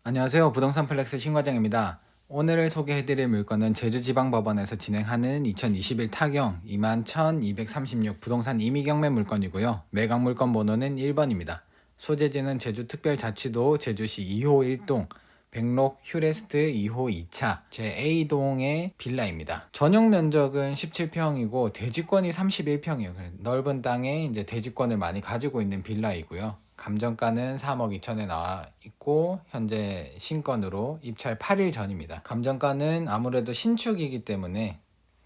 안녕하세요. 부동산 플렉스 신과장입니다. 오늘 소개해드릴 물건은 제주지방법원에서 진행하는 2021 타경 21,236 부동산 임의경매 물건이고요. 매각 물건 번호는 1번입니다. 소재지는 제주특별자치도 제주시 2호 1동 백록 휴레스트 2호 2차 제-A동의 빌라입니다. 전용 면적은 17평이고 대지권이 31평이에요. 넓은 땅에 이제 대지권을 많이 가지고 있는 빌라이고요. 감정가는 3억 2천에 나와 있고 현재 신건으로 입찰 8일 전입니다. 감정가는 아무래도 신축이기 때문에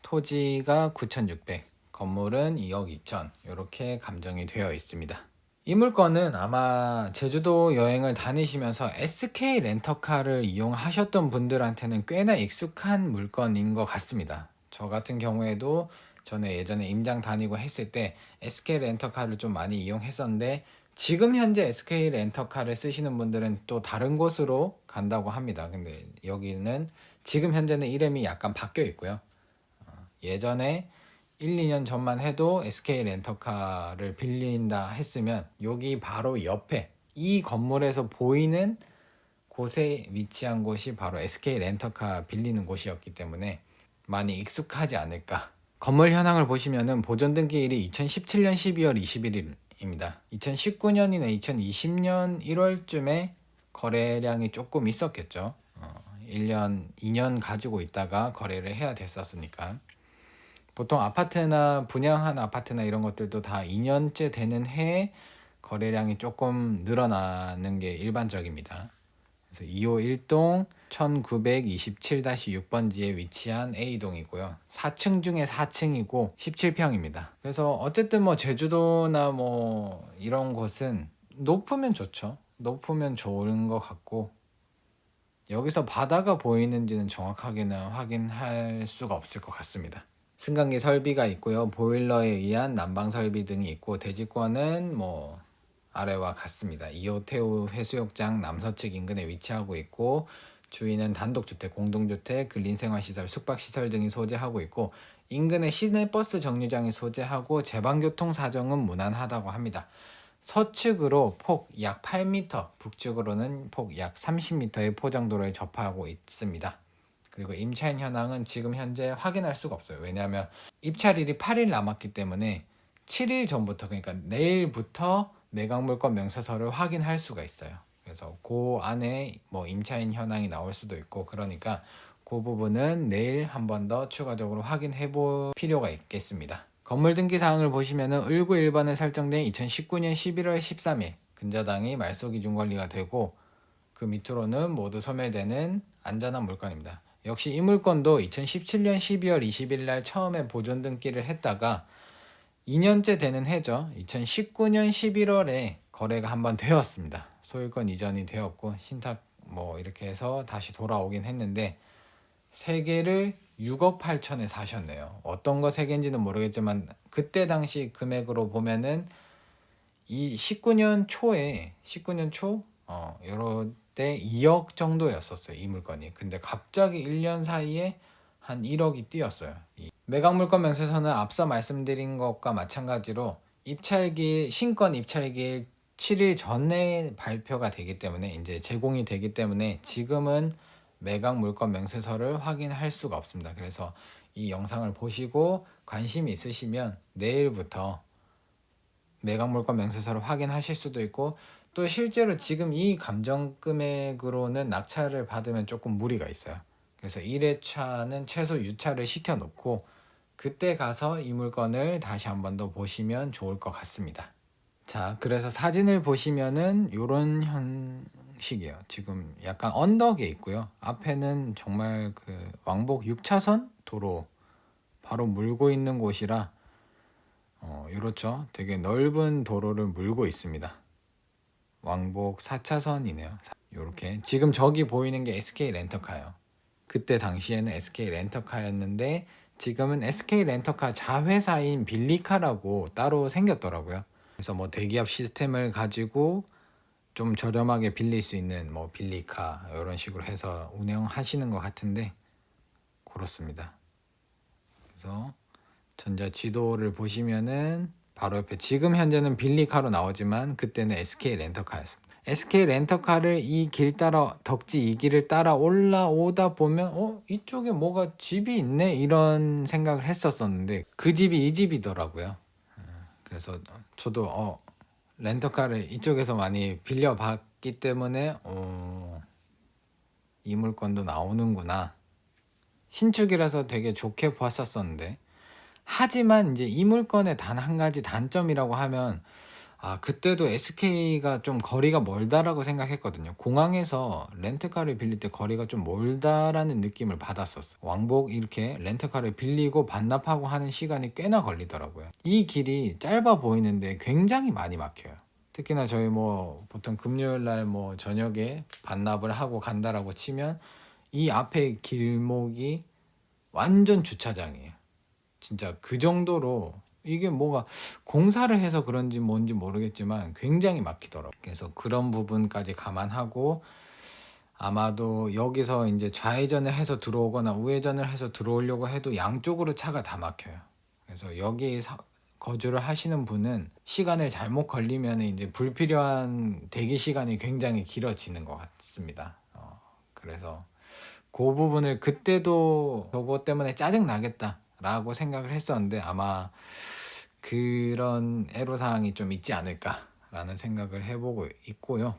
토지가 9,600, 건물은 2억 2천 이렇게 감정이 되어 있습니다. 이 물건은 아마 제주도 여행을 다니시면서 SK 렌터카를 이용하셨던 분들한테는 꽤나 익숙한 물건인 것 같습니다. 저 같은 경우에도 전에 예전에 임장 다니고 했을 때 SK 렌터카를 좀 많이 이용했었는데 지금 현재 SK 렌터카를 쓰시는 분들은 또 다른 곳으로 간다고 합니다. 근데 여기는 지금 현재는 이름이 약간 바뀌어 있고요. 예전에 1, 2년 전만 해도 SK 렌터카를 빌린다 했으면 여기 바로 옆에 이 건물에서 보이는 곳에 위치한 곳이 바로 SK 렌터카 빌리는 곳이었기 때문에 많이 익숙하지 않을까. 건물 현황을 보시면은 보존 등기일이 2017년 12월 21일입니다. 2019년이나 2020년 1월쯤에 거래량이 조금 있었겠죠. 1년, 2년 가지고 있다가 거래를 해야 됐었으니까. 보통 아파트나 분양한 아파트나 이런 것들도 다 2년째 되는 해에 거래량이 조금 늘어나는 게 일반적입니다. 그래서 2호 1동 1927-6번지에 위치한 A동이고요. 4층 중에 4층이고 17평입니다. 그래서 어쨌든 뭐 제주도나 뭐 이런 곳은 높으면 좋죠. 높으면 좋은 것 같고 여기서 바다가 보이는지는 정확하게는 확인할 수가 없을 것 같습니다. 승강기 설비가 있고요. 보일러에 의한 난방 설비 등이 있고 대지권은 뭐 아래와 같습니다. 이호태우 해수욕장 남서측 인근에 위치하고 있고 주위는 단독주택, 공동주택, 근린생활시설, 숙박시설 등이 소재하고 있고 인근에 시내버스 정류장이 소재하고 제방교통 사정은 무난하다고 합니다. 서측으로 폭 약 8m, 북측으로는 폭 약 30m의 포장도로에 접하고 있습니다. 그리고 임차인 현황은 지금 현재 확인할 수가 없어요. 왜냐하면 입찰일이 8일 남았기 때문에 7일 전부터 그러니까 내일부터 매각물건 명세서를 확인할 수가 있어요. 그래서 그 안에 뭐 임차인 현황이 나올 수도 있고 그러니까 그 부분은 내일 한 번 더 추가적으로 확인해 볼 필요가 있겠습니다. 건물 등기 사항을 보시면은 을구 1번에 설정된 2019년 11월 13일 근저당이 말소 기준 관리가 되고 그 밑으로는 모두 소멸되는 안전한 물건입니다. 역시 이 물건도 2017년 12월 20일 날 처음에 보존 등기를 했다가 2년째 되는 해죠. 2019년 11월에 거래가 한번 되었습니다. 소유권 이전이 되었고 신탁 뭐 이렇게 해서 다시 돌아오긴 했는데 세 개를 6억 8천에 사셨네요. 어떤 거 세 개인지는 모르겠지만 그때 당시 금액으로 보면은 이 19년 초에 19년 초 요럴 때 2억 정도였었어요. 이 물건이. 근데 갑자기 1년 사이에 한 1억이 뛰었어요. 이 매각 물건 명세서는 앞서 말씀드린 것과 마찬가지로 입찰기 신권 입찰기 7일 전에 발표가 되기 때문에 이제 제공이 되기 때문에 지금은 매각 물건 명세서를 확인할 수가 없습니다. 그래서 이 영상을 보시고 관심이 있으시면 내일부터 매각 물건 명세서를 확인하실 수도 있고 또 실제로 지금 이 감정 금액으로는 낙찰을 받으면 조금 무리가 있어요. 그래서 1회차는 최소 유찰을 시켜 놓고 그때 가서 이 물건을 다시 한 번 더 보시면 좋을 것 같습니다. 자, 그래서 사진을 보시면은 요런 형식이에요. 지금 약간 언덕에 있고요. 앞에는 정말 그 왕복 6차선 도로 바로 물고 있는 곳이라 이렇죠. 되게 넓은 도로를 물고 있습니다. 왕복 4차선이네요. 이렇게 지금 저기 보이는 게 SK 렌터카예요. 그때 당시에는 SK 렌터카였는데 지금은 SK 렌터카 자회사인 빌리카라고 따로 생겼더라고요. 그래서 뭐 대기업 시스템을 가지고 좀 저렴하게 빌릴 수 있는 뭐 빌리카 이런 식으로 해서 운영하시는 것 같은데 그렇습니다. 그래서 전자 지도를 보시면은 바로 옆에 지금 현재는 빌리카로 나오지만 그때는 SK 렌터카였습니다. SK 렌터카를 이 길 따라 덕지 이 길을 따라 올라오다 보면 이쪽에 뭐가 집이 있네 이런 생각을 했었었는데 그 집이 이 집이더라고요. 그래서 저도 렌터카를 이쪽에서 많이 빌려봤기 때문에 이 물건도 나오는구나. 신축이라서 되게 좋게 봤었었는데 하지만 이제 이 물건의 단 한 가지 단점이라고 하면 그때도 SK가 좀 거리가 멀다라고 생각했거든요. 공항에서 렌트카를 빌릴 때 거리가 좀 멀다라는 느낌을 받았었어요. 왕복 이렇게 렌트카를 빌리고 반납하고 하는 시간이 꽤나 걸리더라고요. 이 길이 짧아 보이는데 굉장히 많이 막혀요. 특히나 저희 뭐 보통 금요일 날 뭐 저녁에 반납을 하고 간다라고 치면 이 앞에 길목이 완전 주차장이에요. 진짜 그 정도로 이게 뭐가 공사를 해서 그런지 뭔지 모르겠지만 굉장히 막히더라고요. 그래서 그런 부분까지 감안하고 아마도 여기서 이제 좌회전을 해서 들어오거나 우회전을 해서 들어오려고 해도 양쪽으로 차가 다 막혀요. 그래서 여기 거주를 하시는 분은 시간을 잘못 걸리면 이제 불필요한 대기 시간이 굉장히 길어지는 것 같습니다. 그래서 그 부분을 그때도 저거 때문에 짜증 나겠다라고 생각을 했었는데 아마 그런 애로사항이 좀 있지 않을까라는 생각을 해보고 있고요.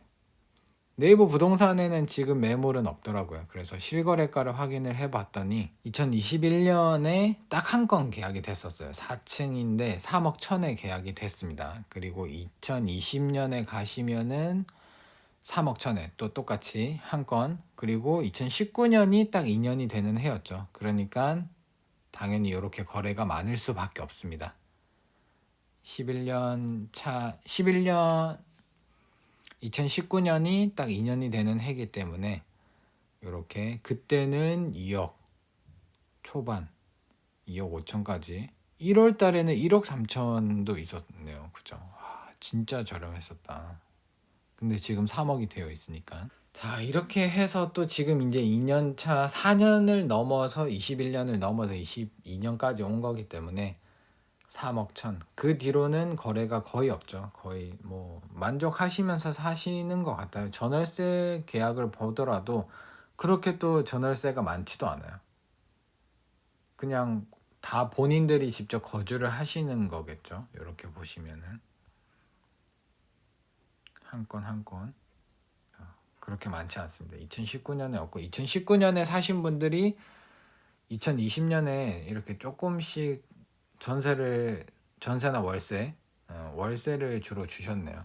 네이버 부동산에는 지금 매물은 없더라고요. 그래서 실거래가를 확인을 해봤더니 2021년에 딱 한 건 계약이 됐었어요. 4층인데 3억 1천에 계약이 됐습니다. 그리고 2020년에 가시면은 3억 1천에 또 똑같이 한 건, 그리고 2019년이 딱 2년이 되는 해였죠. 그러니까 당연히 이렇게 거래가 많을 수밖에 없습니다. 2019년이 딱 2년이 되는 해기 때문에 이렇게 그때는 2억 초반, 2억 5천까지 1월 달에는 1억 3천도 있었네요. 그죠? 진짜 저렴했었다. 근데 지금 3억이 되어 있으니까. 자, 이렇게 해서 또 지금 이제 2년차 4년을 넘어서 21년을 넘어서 22년까지 온 거기 때문에 3억 천. 그 뒤로는 거래가 거의 없죠. 거의 뭐 만족하시면서 사시는 것 같아요. 전월세 계약을 보더라도 그렇게 또 전월세가 많지도 않아요. 그냥 다 본인들이 직접 거주를 하시는 거겠죠. 이렇게 보시면은 한 건 한 건 그렇게 많지 않습니다. 2019년에 없고 2019년에 사신 분들이 2020년에 이렇게 조금씩 전세나 월세를 주로 주셨네요.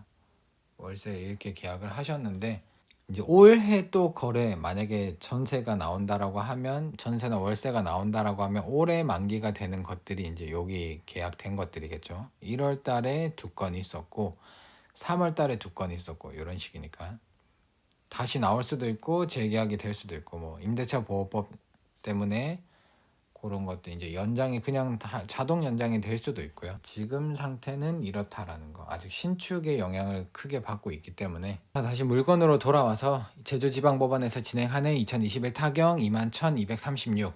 월세 이렇게 계약을 하셨는데 이제 올해 또 거래 만약에 전세가 나온다라고 하면 전세나 월세가 나온다라고 하면 올해 만기가 되는 것들이 이제 여기 계약된 것들이겠죠. 1월 달에 2건 있었고 3월 달에 2건 있었고 이런 식이니까 다시 나올 수도 있고 재계약이 될 수도 있고 뭐 임대차 보호법 때문에 그런 것도 이제 연장이 그냥 다 자동 연장이 될 수도 있고요. 지금 상태는 이렇다라는 거. 아직 신축의 영향을 크게 받고 있기 때문에 다시 물건으로 돌아와서 제주지방법원에서 진행하는 2021 타경 21,236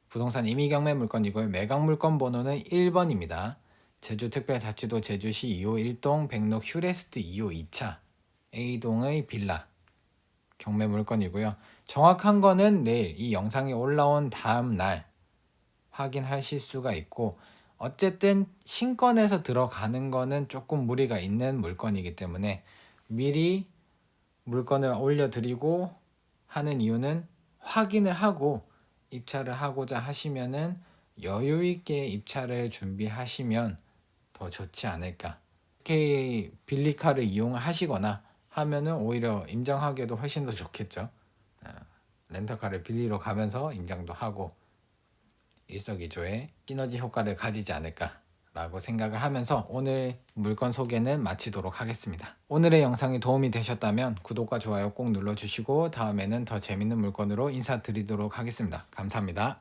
부동산 임의경매 물건이고요. 매각 물건 번호는 1번입니다. 제주특별자치도 제주시 2호 1동 백록 휴레스트 2호 2차 A동의 빌라 경매 물건이고요. 정확한 거는 내일 이 영상이 올라온 다음 날 확인하실 수가 있고 어쨌든 신권에서 들어가는 거는 조금 무리가 있는 물건이기 때문에 미리 물건을 올려드리고 하는 이유는 확인을 하고 입찰을 하고자 하시면은 여유 있게 입찰을 준비하시면 더 좋지 않을까. SK 빌리카를 이용을 하시거나 하면은 오히려 임장하기에도 훨씬 더 좋겠죠. 렌터카를 빌리러 가면서 임장도 하고 일석이조의 시너지 효과를 가지지 않을까라고 생각을 하면서 오늘 물건 소개는 마치도록 하겠습니다. 오늘의 영상이 도움이 되셨다면 구독과 좋아요 꼭 눌러주시고 다음에는 더 재밌는 물건으로 인사드리도록 하겠습니다. 감사합니다.